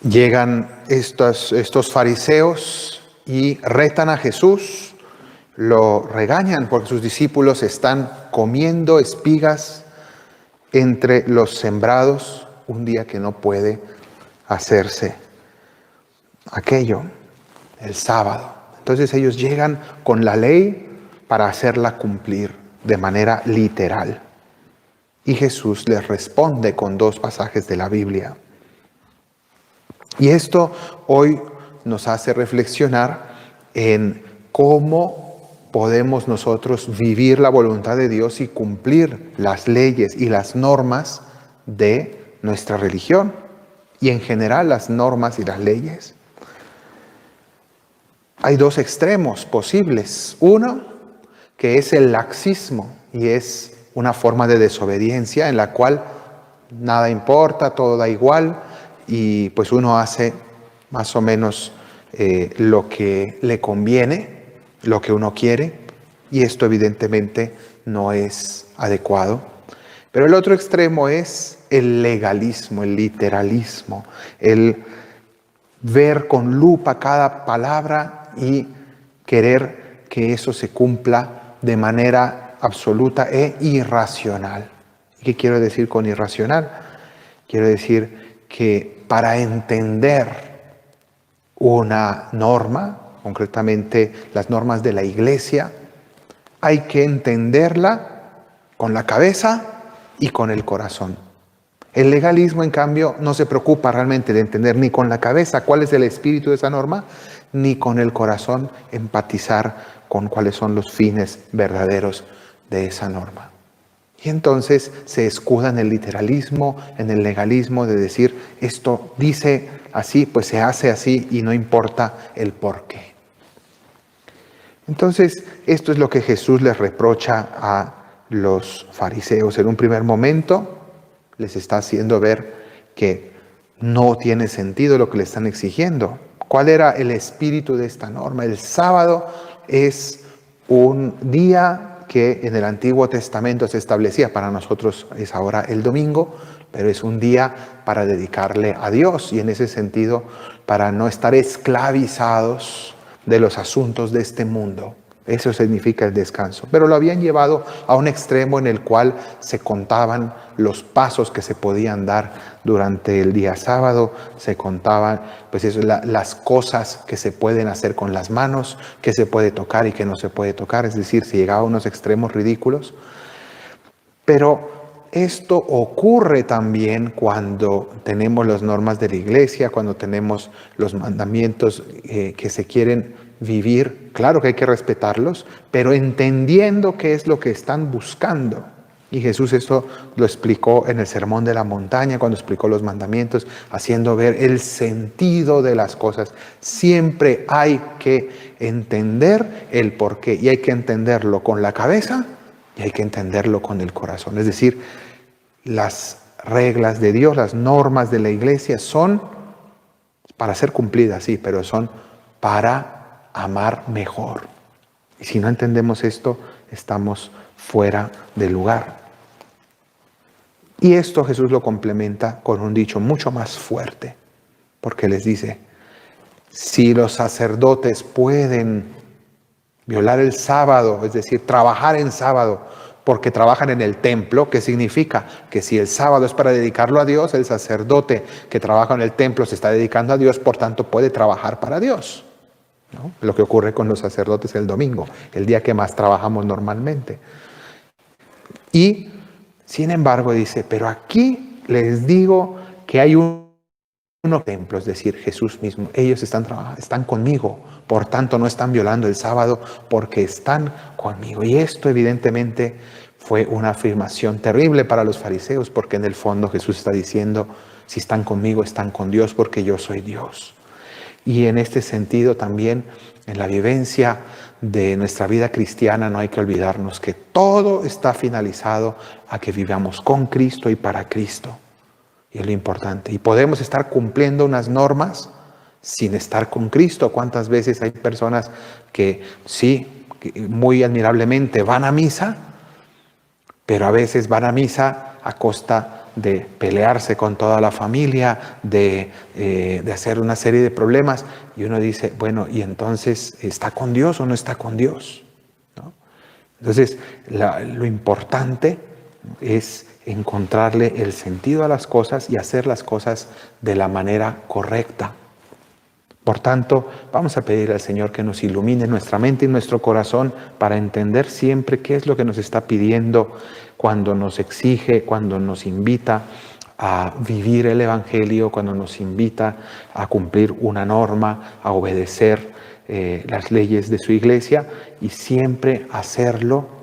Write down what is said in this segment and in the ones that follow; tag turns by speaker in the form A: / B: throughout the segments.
A: Llegan estos fariseos y retan a Jesús, lo regañan porque sus discípulos están comiendo espigas entre los sembrados un día que no puede hacerse aquello, el sábado. Entonces ellos llegan con la ley para hacerla cumplir de manera literal. Y Jesús les responde con dos pasajes de la Biblia. Y esto hoy nos hace reflexionar en cómo podemos nosotros vivir la voluntad de Dios y cumplir las leyes y las normas de nuestra religión y en general las normas y las leyes. Hay dos extremos posibles. Uno, que es el laxismo y es una forma de desobediencia en la cual nada importa, todo da igual y pues uno hace más o menos lo que le conviene, lo que uno quiere, y esto evidentemente no es adecuado. Pero el otro extremo es el legalismo, el literalismo, el ver con lupa cada palabra y querer que eso se cumpla de manera absoluta e irracional. ¿Qué quiero decir con irracional? Quiero decir que para entender una norma, concretamente las normas de la Iglesia, hay que entenderla con la cabeza y con el corazón. El legalismo, en cambio, no se preocupa realmente de entender ni con la cabeza cuál es el espíritu de esa norma, ni con el corazón empatizar con cuáles son los fines verdaderos de esa norma. Y entonces se escuda en el literalismo, en el legalismo de decir, esto dice así, pues se hace así y no importa el por qué. Entonces, esto es lo que Jesús les reprocha a los fariseos. En un primer momento les está haciendo ver que no tiene sentido lo que le están exigiendo. ¿Cuál era el espíritu de esta norma? El sábado es un día que en el Antiguo Testamento se establecía, para nosotros es ahora el domingo, pero es un día para dedicarle a Dios y en ese sentido para no estar esclavizados de los asuntos de este mundo. Eso significa el descanso. Pero lo habían llevado a un extremo en el cual se contaban los pasos que se podían dar durante el día sábado, se contaban pues eso, las cosas que se pueden hacer con las manos, que se puede tocar y que no se puede tocar, es decir, se llegaba a unos extremos ridículos. Pero esto ocurre también cuando tenemos las normas de la Iglesia, cuando tenemos los mandamientos que se quieren vivir. Claro que hay que respetarlos, pero entendiendo qué es lo que están buscando. Y Jesús esto lo explicó en el Sermón de la Montaña, cuando explicó los mandamientos, haciendo ver el sentido de las cosas. Siempre hay que entender el porqué, y hay que entenderlo con la cabeza y hay que entenderlo con el corazón. Es decir, las reglas de Dios, las normas de la Iglesia son para ser cumplidas, sí, pero son para amar mejor. Y si no entendemos esto, estamos fuera de lugar. Y esto Jesús lo complementa con un dicho mucho más fuerte, porque les dice, si los sacerdotes pueden violar el sábado, es decir, trabajar en sábado, porque trabajan en el templo, ¿qué significa? Que si el sábado es para dedicarlo a Dios, el sacerdote que trabaja en el templo se está dedicando a Dios, por tanto puede trabajar para Dios, ¿no? Lo que ocurre con los sacerdotes el domingo, el día que más trabajamos normalmente. Y, sin embargo, dice, pero aquí les digo que hay unos templos, es decir, Jesús mismo, ellos están conmigo, por tanto no están violando el sábado porque están conmigo. Y esto evidentemente fue una afirmación terrible para los fariseos, porque en el fondo Jesús está diciendo, si están conmigo, están con Dios porque yo soy Dios. Y en este sentido también, en la vivencia de nuestra vida cristiana, no hay que olvidarnos que todo está finalizado a que vivamos con Cristo y para Cristo. Y es lo importante. Y podemos estar cumpliendo unas normas sin estar con Cristo. ¿Cuántas veces hay personas que sí, muy admirablemente van a misa, pero a veces van a misa a costa de pelearse con toda la familia, de hacer una serie de problemas. Y uno dice, bueno, ¿y entonces está con Dios o no está con Dios? ¿No? Entonces, lo importante es encontrarle el sentido a las cosas y hacer las cosas de la manera correcta. Por tanto, vamos a pedir al Señor que nos ilumine nuestra mente y nuestro corazón para entender siempre qué es lo que nos está pidiendo cuando nos exige, cuando nos invita a vivir el Evangelio, cuando nos invita a cumplir una norma, a obedecer las leyes de su iglesia y siempre hacerlo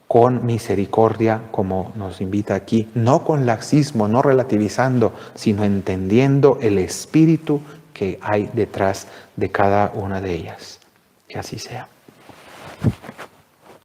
A: con misericordia, como nos invita aquí, no con laxismo, no relativizando, sino entendiendo el espíritu que hay detrás de cada una de ellas. Que así sea.